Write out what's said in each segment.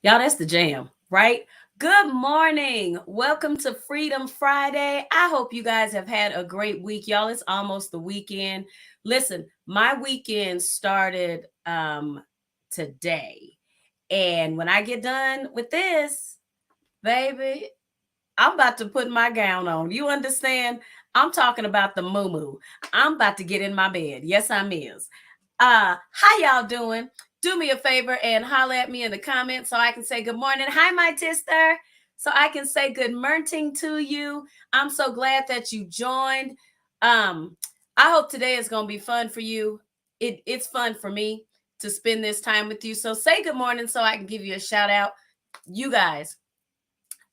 Y'all, that's the jam, right? Good morning. Welcome to Freedom Friday. I hope you guys have had a great week. Y'all, it's almost the weekend. Listen, my weekend started today. And when I get done with this, baby, I'm about to put my gown on. You understand? I'm talking about the moo-moo. I'm about to get in my bed. Yes, I'm is. How y'all doing? Do me a favor and holler at me in the comments so I can say good morning. Hi, my sister. So I can say good morning to you. I'm so glad that you joined. I hope today is going to be fun for you. It's fun for me to spend this time with you. So say good morning so I can give you a shout out. You guys,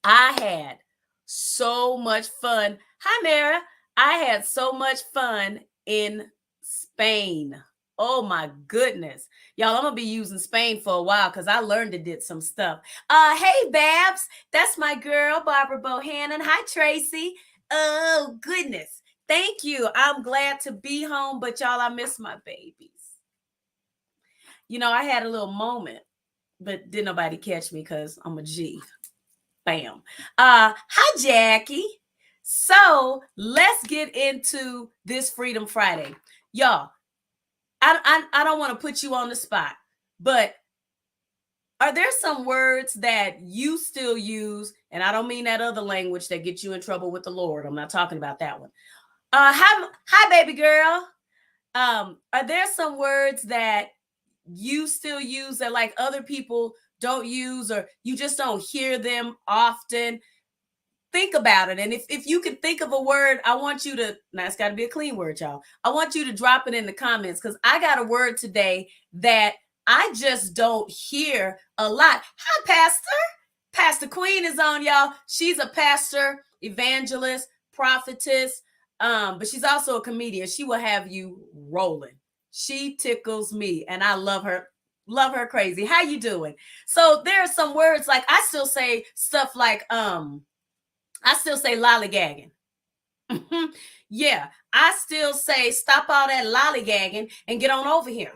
I had so much fun. Hi, Mara. I had so much fun in Spain. Oh my goodness. Y'all, I'm gonna be using Spain for a while because I learned it did some stuff. Hey Babs, that's my girl, Barbara Bohannon. Hi, Tracy. Oh goodness. Thank you. I'm glad to be home, but y'all, I miss my babies. You know, I had a little moment, but didn't nobody catch me because I'm a G. Bam. Hi, Jackie. So let's get into this Freedom Friday. Y'all, I don't want to put you on the spot, but are there some words that you still use? And I don't mean that other language that gets you in trouble with the Lord. I'm not talking about that one. Hi, baby girl. Are there some words that you still use that like other people don't use, or you just don't hear them often? Think about it. And if you can think of a word, I want you to, now it's got to be a clean word, y'all. I want you to drop it in the comments because I got a word today that I just don't hear a lot. Hi, Pastor. Pastor Queen is on, y'all. She's a pastor, evangelist, prophetess, but she's also a comedian. She will have you rolling. She tickles me, and I love her. Love her crazy. How you doing? So there are some words like I still say stuff like I still say lollygagging. Yeah, I still say stop all that lollygagging and get on over here.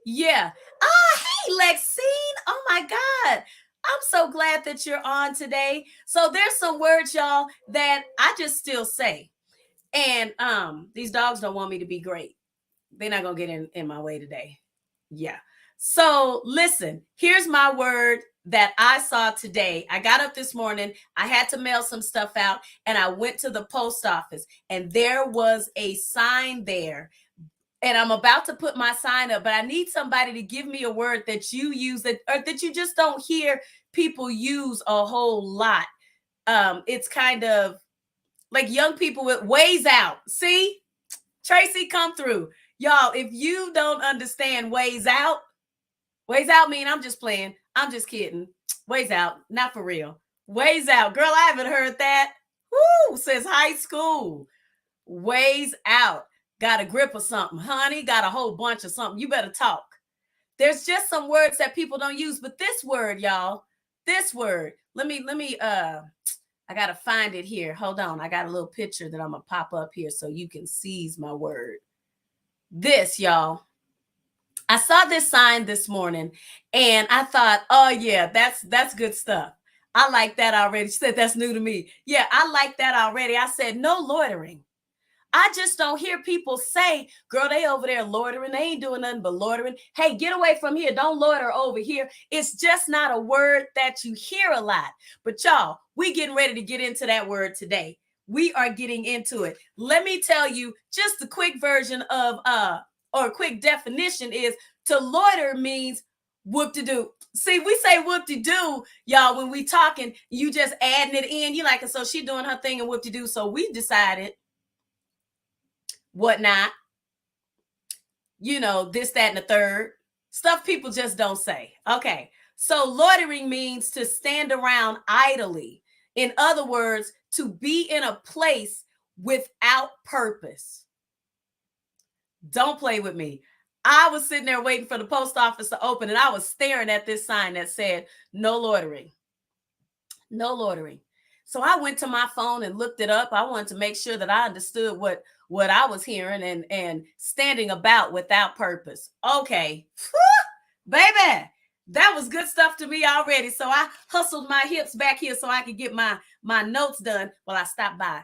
Yeah. Hey, Lexine. Oh my God. I'm so glad that you're on today. So there's some words, y'all, that I just still say. And these dogs don't want me to be great. They're not gonna get in my way today. Yeah. So listen, here's my word that I saw today. I got up this morning, I had to mail some stuff out, and I went to the post office, and there was a sign there. And I'm about to put my sign up, but I need somebody to give me a word that you use that, or that you just don't hear people use a whole lot. It's kind of like young people with ways out. See, Tracy, come through. Y'all, if you don't understand ways out mean I'm just playing. I'm just kidding. Ways out, not for real. Ways out. Girl, I haven't heard that. Woo, since high school. Ways out. Got a grip or something. Honey, got a whole bunch of something. You better talk. There's just some words that people don't use, but this word, y'all, this word, let me, I got to find it here. Hold on. I got a little picture that I'm going to pop up here so you can seize my word. This, y'all. I saw this sign this morning and I thought, oh yeah, that's good stuff. I like that already. She said that's new to me. Yeah, I like that already. I said no loitering. I just don't hear people say, girl, they over there loitering. They ain't doing nothing but loitering. Hey, get away from here. Don't loiter over here. It's just not a word that you hear a lot. But y'all, we getting ready to get into that word today. We are getting into it. Let me tell you just the quick version of or quick definition is to loiter means Whoop-de-doo. See, we say whoop-de-doo, y'all, when we talking, you just adding it in. You like, so she doing her thing and whoop-de-doo. So we decided whatnot, this, that, and the third. Stuff people just don't say. Okay. So loitering means to stand around idly. In other words, to be in a place without purpose. Don't play with me. I was sitting there waiting for the post office to open, and I was staring at this sign that said, no loitering. No loitering. So I went to my phone and looked it up. I wanted to make sure that I understood what I was hearing and standing about without purpose. Okay. Baby, that was good stuff to me already. So I hustled my hips back here so I could get my notes done. Well, I stopped by.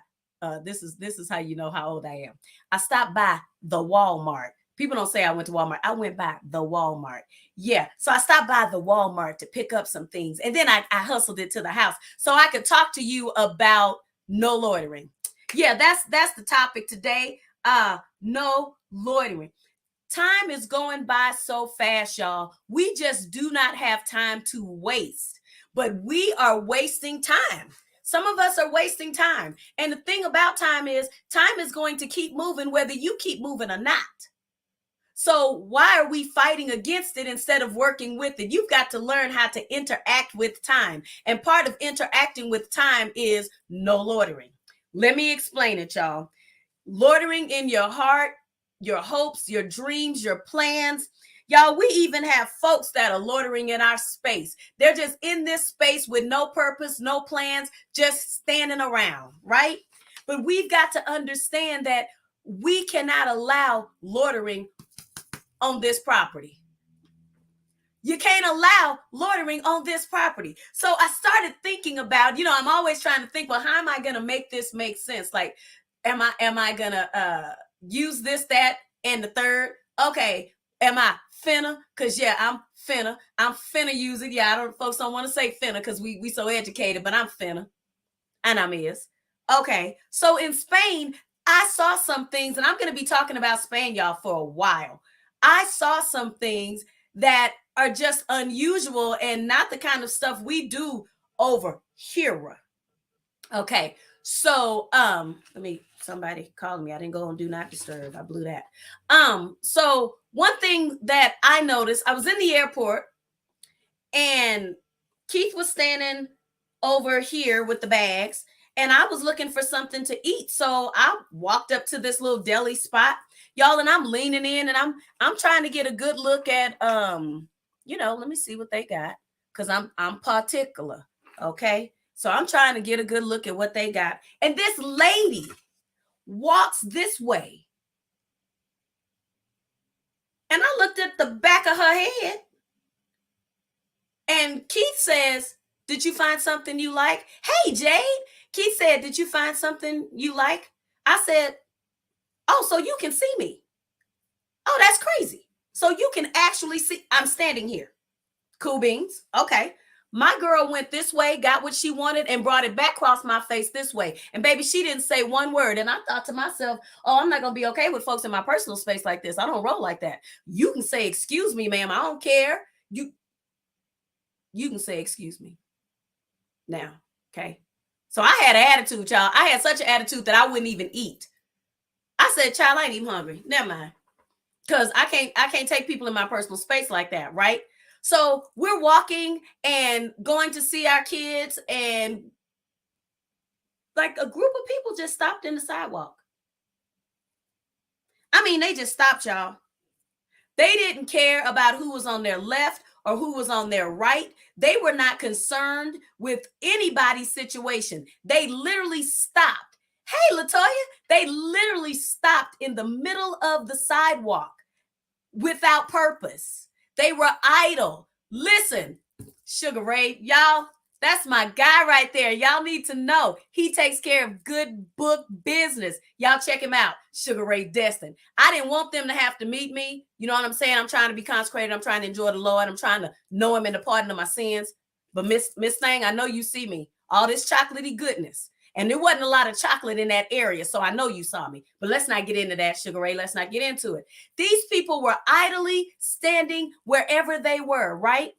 This is how you know how old I am. I stopped by the Walmart. People don't say I went to Walmart. I went by the Walmart. Yeah. So I stopped by the Walmart to pick up some things. And then I hustled it to the house so I could talk to you about no loitering. Yeah, that's the topic today. No loitering. Time is going by so fast, y'all. We just do not have time to waste, but we are wasting time. Some of us are wasting time. And the thing about time is going to keep moving whether you keep moving or not. So why are we fighting against it instead of working with it? You've got to learn how to interact with time. And part of interacting with time is no loitering. Let me explain it, y'all. Loitering in your heart, your hopes, your dreams, your plans. Y'all, we even have folks that are loitering in our space. They're just in this space with no purpose, no plans, just standing around, right? But we've got to understand that we cannot allow loitering on this property. You can't allow loitering on this property. So I started thinking about, I'm always trying to think, well, how am I going to make this make sense? Like, am I going to use this, that, and the third? Okay. Am I finna? Because, yeah, I'm finna use it. Yeah, folks don't want to say finna because we so educated, but I'm finna. And I'm is. Okay. So in Spain, I saw some things, and I'm going to be talking about Spain, y'all, for a while. I saw some things that are just unusual and not the kind of stuff we over here. Okay. So, somebody called me. I didn't go on Do Not Disturb. I blew that. So one thing that I noticed, I was in the airport and Keith was standing over here with the bags and I was looking for something to eat. So I walked up to this little deli spot, y'all, and I'm leaning in and I'm trying to get a good look at, let me see what they got. Cause I'm particular. Okay. So I'm trying to get a good look at what they got. And this lady walks this way. And I looked at the back of her head. And Keith says, did you find something you like? Hey, Jade. Keith said, did you find something you like? I said, oh, so you can see me. Oh, that's crazy. So you can actually see, I'm standing here. Cool beans. Okay. My girl went this way, got what she wanted, and brought it back across my face this way. And baby, she didn't say one word. And I thought to myself, oh, I'm not going to be okay with folks in my personal space like this. I don't roll like that. You can say, excuse me, ma'am. I don't care. You can say, excuse me. Now, okay. So I had an attitude, y'all. I had such an attitude that I wouldn't even eat. I said, child, I ain't even hungry. Never mind. Because I can't take people in my personal space like that, right? So we're walking and going to see our kids, and like a group of people just stopped in the sidewalk. I mean, they just stopped, y'all. They didn't care about who was on their left or who was on their right. They were not concerned with anybody's situation. They literally stopped. Hey, Latoya, they literally stopped in the middle of the sidewalk without purpose. They were idle. Listen, Sugar Ray, y'all, that's my guy right there. Y'all need to know he takes care of good book business. Y'all check him out, Sugar Ray Destin. I didn't want them to have to meet me. You know what I'm saying? I'm trying to be consecrated. I'm trying to enjoy the Lord. I'm trying to know him in the pardon of my sins. But Miss Thang, I know you see me. All this chocolatey goodness. And there wasn't a lot of chocolate in that area. So I know you saw me. But let's not get into that, Sugar Ray. Let's not get into it. These people were idly standing wherever they were, right?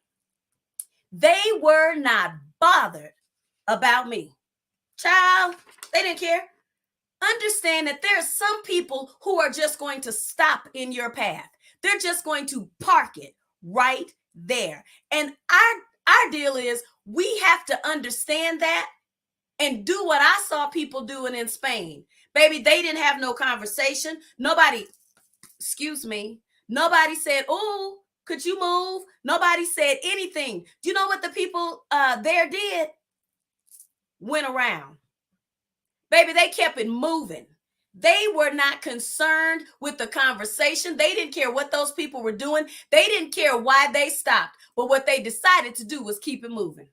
They were not bothered about me. Child, they didn't care. Understand that there are some people who are just going to stop in your path. They're just going to park it right there. And our deal is we have to understand that and do what I saw people doing in Spain. Baby, they didn't have no conversation. Nobody said, oh, could you move? Nobody said anything. Do you know what the people there did? Went around. Baby, they kept it moving. They were not concerned with the conversation. They didn't care what those people were doing. They didn't care why they stopped. But what they decided to do was keep it moving.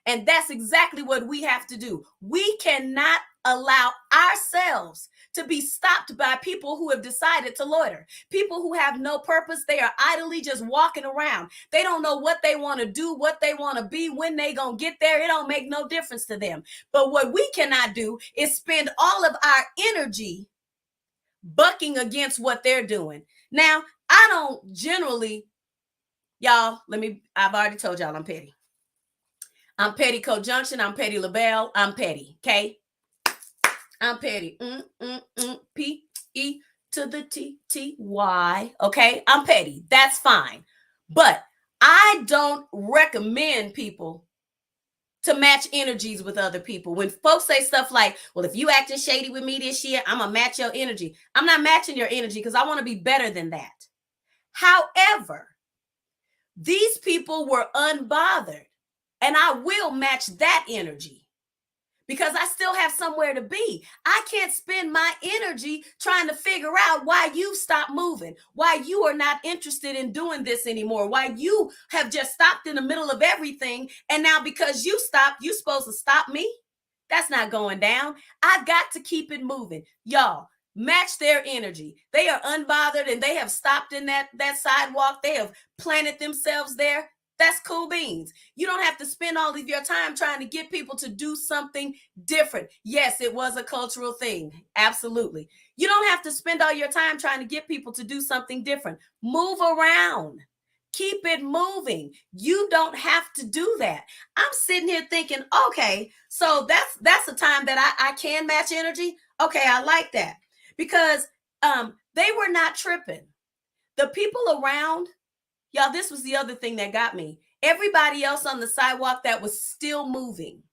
And that's exactly what we have to do. We cannot allow ourselves to be stopped by people who have decided to loiter. People who have no purpose. They are idly just walking around. They don't know what they want to do, what they want to be, when they gonna get there. It don't make no difference to them. But what we cannot do is spend all of our energy bucking against what they're doing. Now, I don't generally, y'all, I've already told y'all I'm petty. I'm Petticoat Junction. I'm Petty LaBelle. I'm petty. Okay. I'm petty. P-E to the T-T-Y. Okay. I'm petty. That's fine. But I don't recommend people to match energies with other people. When folks say stuff like, well, if you acting shady with me this year, I'm going to match your energy. I'm not matching your energy because I want to be better than that. However, these people were unbothered. And I will match that energy because I still have somewhere to be. I can't spend my energy trying to figure out why you stopped moving, why you are not interested in doing this anymore, why you have just stopped in the middle of everything. And now because you stopped, you're supposed to stop me? That's not going down. I've got to keep it moving. Y'all, match their energy. They are unbothered and they have stopped in that sidewalk. They have planted themselves there. That's cool beans. You don't have to spend all of your time trying to get people to do something different. Yes, it was a cultural thing. Absolutely. You don't have to spend all your time trying to get people to do something different. Move around. Keep it moving. You don't have to do that. I'm sitting here thinking, okay, so that's a time that I can match energy. Okay, I like that. Because they were not tripping. The people around, y'all, this was the other thing that got me. Everybody else on the sidewalk that was still moving.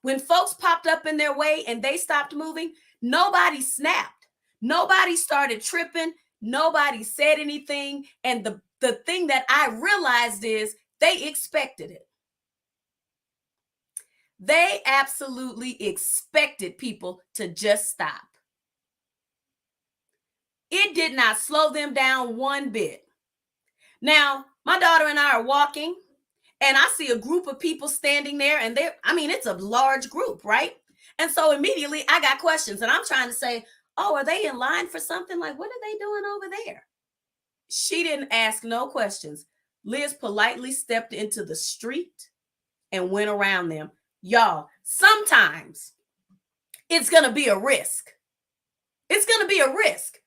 When folks popped up in their way and they stopped moving, nobody snapped. Nobody started tripping. Nobody said anything. And the thing that I realized is they expected it. They absolutely expected people to just stop. It did not slow them down one bit. Now, my daughter and I are walking, and I see a group of people standing there, and it's a large group, right? And so immediately I got questions, and I'm trying to say, oh, are they in line for something? Like, what are they doing over there? She didn't ask no questions. Liz politely stepped into the street and went around them. Y'all, sometimes it's going to be a risk. It's going to be a risk.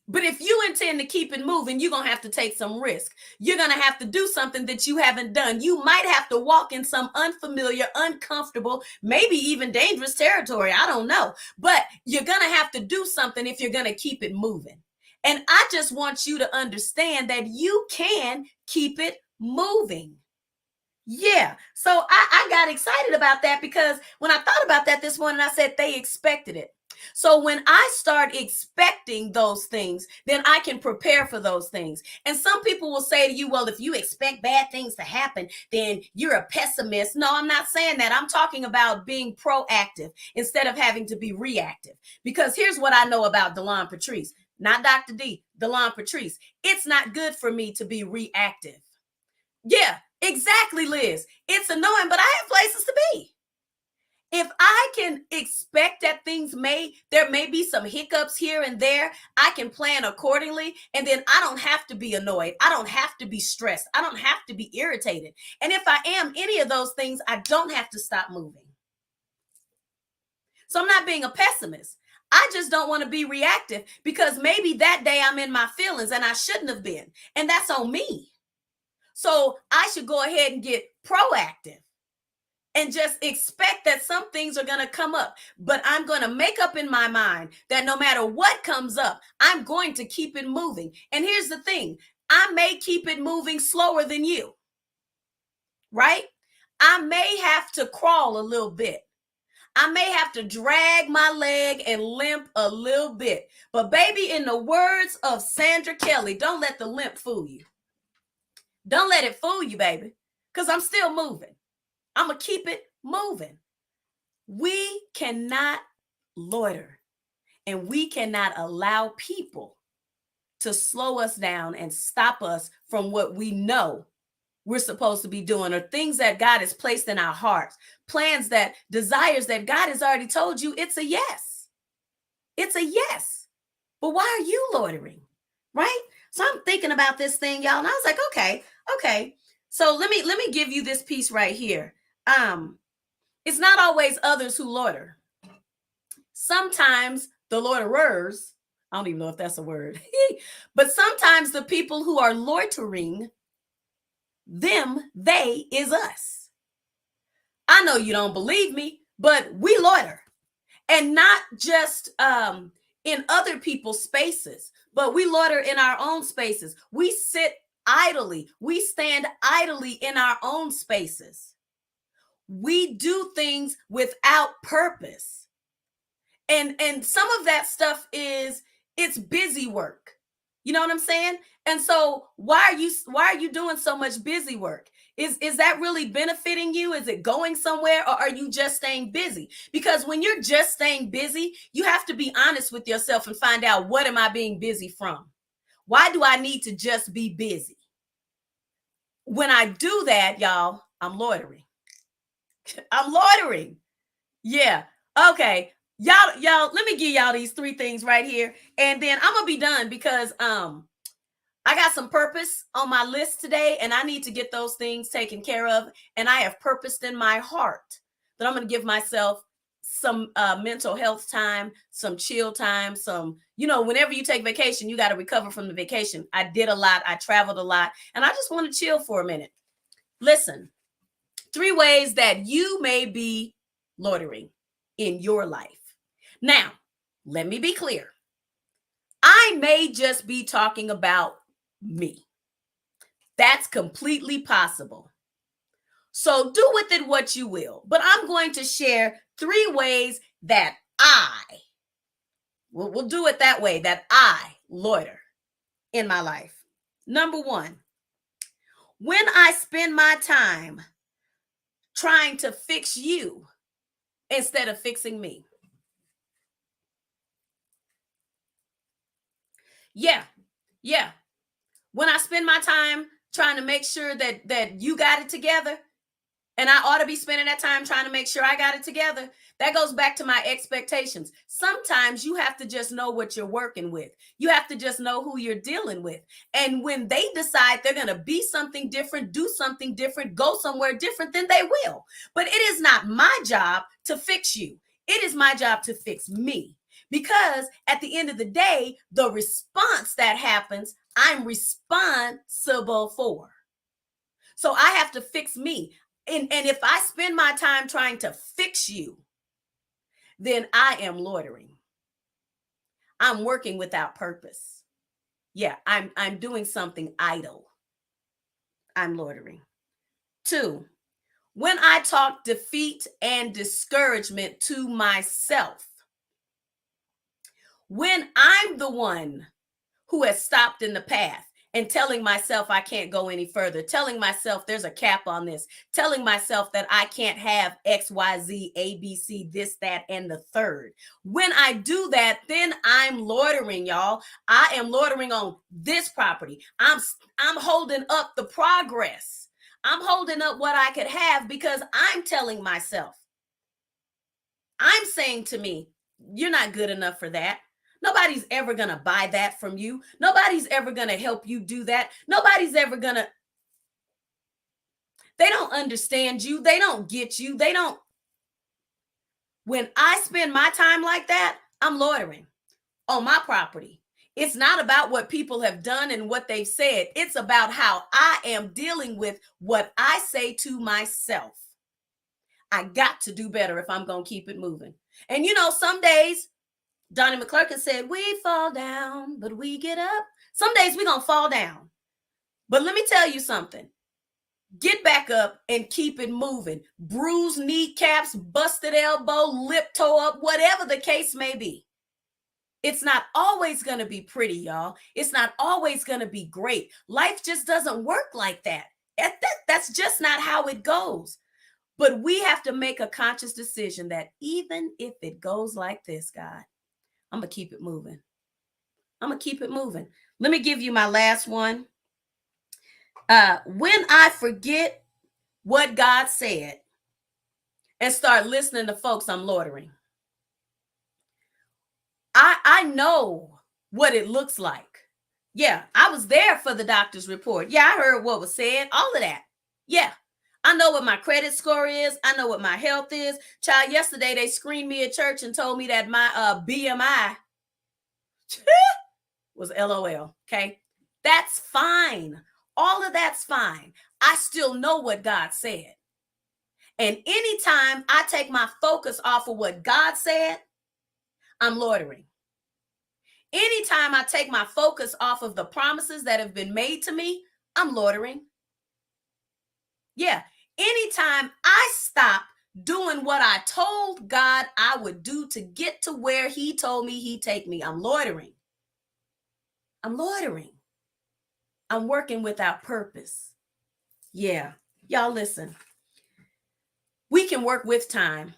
But if you intend to keep it moving, you're going to have to take some risk. You're going to have to do something that you haven't done. You might have to walk in some unfamiliar, uncomfortable, maybe even dangerous territory. I don't know. But you're going to have to do something if you're going to keep it moving. And I just want you to understand that you can keep it moving. Yeah. So I got excited about that because when I thought about that this morning, I said they expected it. So when I start expecting those things, then I can prepare for those things. And some people will say to you, well, if you expect bad things to happen, then you're a pessimist. No, I'm not saying that. I'm talking about being proactive instead of having to be reactive. Because here's what I know about Delon Patrice, not Dr. D, Delon Patrice. It's not good for me to be reactive. Yeah, exactly, Liz. It's annoying, but I have places to be. If I can expect that there may be some hiccups here and there, I can plan accordingly. And then I don't have to be annoyed. I don't have to be stressed. I don't have to be irritated. And if I am any of those things, I don't have to stop moving. So I'm not being a pessimist. I just don't want to be reactive because maybe that day I'm in my feelings and I shouldn't have been. And that's on me. So I should go ahead and get proactive and just expect that some things are going to come up. But I'm going to make up in my mind that no matter what comes up, I'm going to keep it moving. And here's the thing, I may keep it moving slower than you, right? I may have to crawl a little bit. I may have to drag my leg and limp a little bit. But baby, in the words of Sandra Kelly, don't let the limp fool you. Don't let it fool you, baby, because I'm still moving. I'm going to keep it moving. We cannot loiter, and we cannot allow people to slow us down and stop us from what we know we're supposed to be doing, or things that God has placed in our hearts, plans, that desires that God has already told you. It's a yes. It's a yes. But why are you loitering? Right? So I'm thinking about this thing, y'all, and I was like, okay. So let me give you this piece right here. It's not always others who loiter. Sometimes the loiterers, I don't even know if that's a word, but sometimes the people who are loitering, them, they is us. I know you don't believe me, but we loiter, and not just in other people's spaces, but we loiter in our own spaces. We sit idly. We stand idly in our own spaces. We do things without purpose. And some of that stuff it's busy work. You know what I'm saying? And so why are you doing so much busy work? Is that really benefiting you? Is it going somewhere, or are you just staying busy? Because when you're just staying busy, you have to be honest with yourself and find out, what am I being busy from? Why do I need to just be busy? When I do that, y'all, I'm loitering. I'm loitering. Yeah. Okay. Y'all, let me give y'all these 3 things right here, and then I'm gonna be done because I got some purpose on my list today, and I need to get those things taken care of. And I have purposed in my heart that I'm going to give myself some mental health time, some chill time, whenever you take vacation, you got to recover from the vacation. I did a lot. I traveled a lot, and I just want to chill for a minute. Listen, 3 ways that you may be loitering in your life. Now, let me be clear. I may just be talking about me. That's completely possible. So do with it what you will. But I'm going to share 3 ways that we'll do it that way, that I loiter in my life. Number 1, when I spend my time trying to fix you instead of fixing me. Yeah. When I spend my time trying to make sure that you got it together, and I ought to be spending that time trying to make sure I got it together, that goes back to my expectations. Sometimes you have to just know what you're working with. You have to just know who you're dealing with. And when they decide they're going to be something different, do something different, go somewhere different, then they will. But it is not my job to fix you. It is my job to fix me. Because at the end of the day, the response that happens, I'm responsible for. So I have to fix me. And if I spend my time trying to fix you, then I am loitering. I'm working without purpose. Yeah, I'm doing something idle. I'm loitering. 2, when I talk defeat and discouragement to myself, when I'm the one who has stopped in the path and telling myself I can't go any further, telling myself there's a cap on this, telling myself that I can't have X, Y, Z, A, B, C, this, that, and the third. When I do that, then I'm loitering, y'all. I am loitering on this property. I'm holding up the progress. I'm holding up what I could have because I'm telling myself, I'm saying to me, you're not good enough for that. Nobody's ever going to buy that from you. Nobody's ever going to help you do that. Nobody's ever going to. They don't understand you. They don't get you. They don't. When I spend my time like that, I'm loitering on my property. It's not about what people have done and what they've said. It's about how I am dealing with what I say to myself. I got to do better if I'm going to keep it moving. And some days, Donnie McClurkin said, we fall down, but we get up. Some days we're going to fall down. But let me tell you something. Get back up and keep it moving. Bruised kneecaps, busted elbow, lip toe up, whatever the case may be. It's not always going to be pretty, y'all. It's not always going to be great. Life just doesn't work like that. That's just not how it goes. But we have to make a conscious decision that even if it goes like this, God, I'm going to keep it moving. I'm going to keep it moving. Let me give you my last one. When I forget what God said and start listening to folks, I'm loitering. I know what it looks like. Yeah, I was there for the doctor's report. Yeah, I heard what was said, all of that. Yeah, I know what my credit score is. I know what my health is. Child, yesterday they screened me at church and told me that my BMI was LOL. Okay, that's fine. All of that's fine. I still know what God said. And anytime I take my focus off of what God said, I'm loitering. Anytime I take my focus off of the promises that have been made to me, I'm loitering. Yeah. Anytime I stop doing what I told God I would do to get to where he told me he'd take me, I'm loitering. I'm loitering. I'm working without purpose. Yeah. Y'all listen. We can work with time.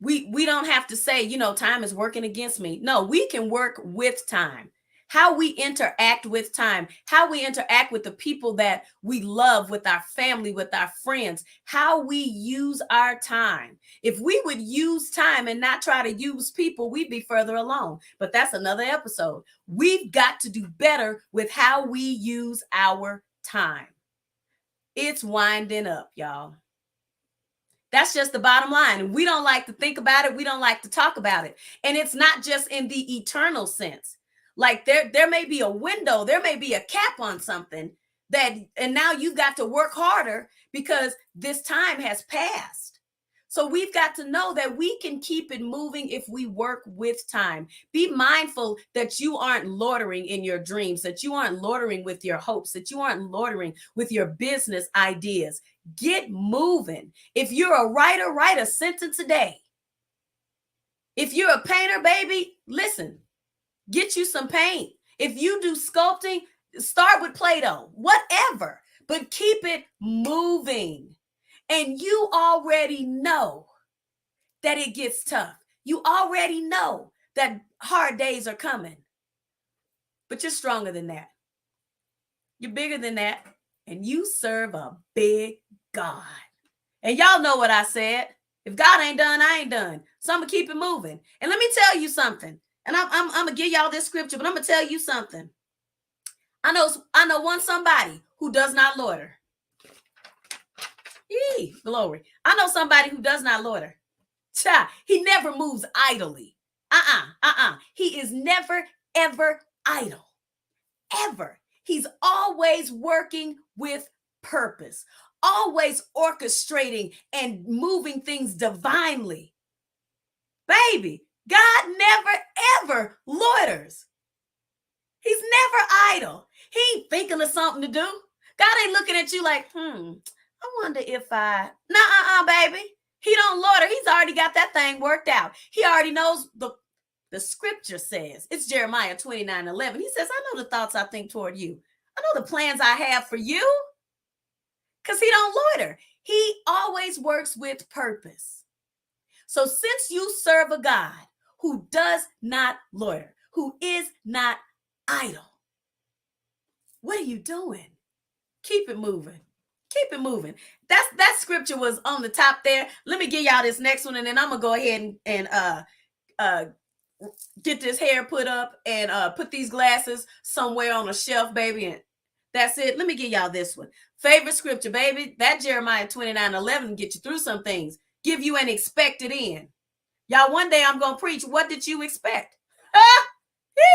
We don't have to say, time is working against me. No, we can work with time. How we interact with time, how we interact with the people that we love, with our family, with our friends, how we use our time. If we would use time and not try to use people, we'd be further along. But that's another episode. We've got to do better with how we use our time. It's winding up, y'all. That's just the bottom line. And we don't like to think about it. We don't like to talk about it. And it's not just in the eternal sense. Like there may be a window, there may be a cap on something and now you've got to work harder because this time has passed. So we've got to know that we can keep it moving if we work with time. Be mindful that you aren't loitering in your dreams, that you aren't loitering with your hopes, that you aren't loitering with your business ideas. Get moving. If you're a writer, write a sentence a day. If you're a painter, baby, listen, get you some paint. If you do sculpting, start with Play-Doh, whatever, but keep it moving. And you already know that it gets tough. You already know that hard days are coming. But you're stronger than that. You're bigger than that. And you serve a big God. And y'all know what I said. If God ain't done, I ain't done. So I'm going to keep it moving. And let me tell you something. And I'm going to give y'all this scripture, but I'm going to tell you something. I know one somebody who does not loiter. Glory. I know somebody who does not loiter. He never moves idly. He is never, ever idle. Ever. He's always working with purpose, always orchestrating and moving things divinely. Baby, God never, ever loiters. He's never idle. He ain't thinking of something to do. God ain't looking at you like, I wonder if baby. He don't loiter. He's already got that thing worked out. He already knows the scripture says. It's Jeremiah 29:11. He says, I know the thoughts I think toward you. I know the plans I have for you. Because he don't loiter. He always works with purpose. So since you serve a God who does not loiter, who is not idle, what are you doing? Keep it moving. Keep it moving. That scripture was on the top there. Let me give y'all this next one, and then I'm gonna go ahead and get this hair put up and put these glasses somewhere on a shelf, baby. And that's it. Let me give y'all this one. Favorite scripture, baby. That Jeremiah 29:11 get you through some things. give you an expected end. Y'all, one day I'm going to preach, what did you expect?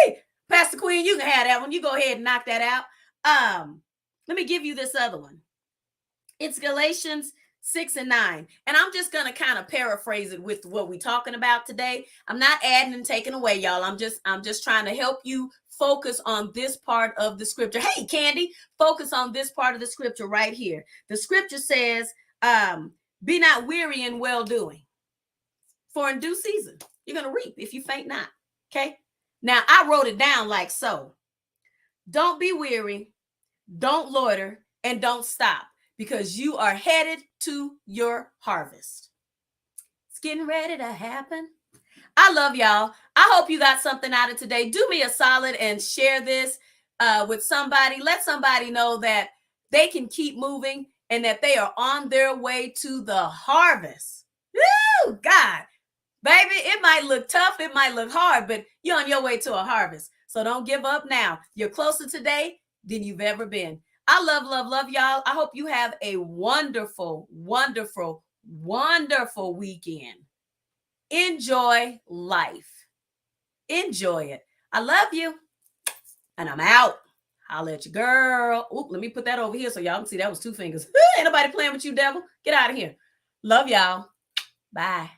Hey, Pastor Queen, you can have that one. You go ahead and knock that out. Let me give you this other one. It's Galatians 6:9. And I'm just going to kind of paraphrase it with what we're talking about today. I'm not adding and taking away, y'all. I'm just trying to help you focus on this part of the scripture. Hey, Candy, focus on this part of the scripture right here. The scripture says, be not weary in well-doing, for in due season you're going to reap if you faint not. Okay. Now I wrote it down like so. Don't be weary, don't loiter, and don't stop, because you are headed to your harvest. It's getting ready to happen. I love y'all. I hope you got something out of today. Do me a solid and share this with somebody. Let somebody know that they can keep moving and that they are on their way to the harvest. Woo, God. Baby, it might look tough, it might look hard, but you're on your way to a harvest. So don't give up now. You're closer today than you've ever been. I love y'all. I hope you have a wonderful, wonderful, wonderful weekend. Enjoy life. Enjoy it. I love you. And I'm out. Holla at your girl. Oop, let me put that over here so y'all can see that was 2 fingers. Ain't nobody playing with you, devil. Get out of here. Love y'all. Bye.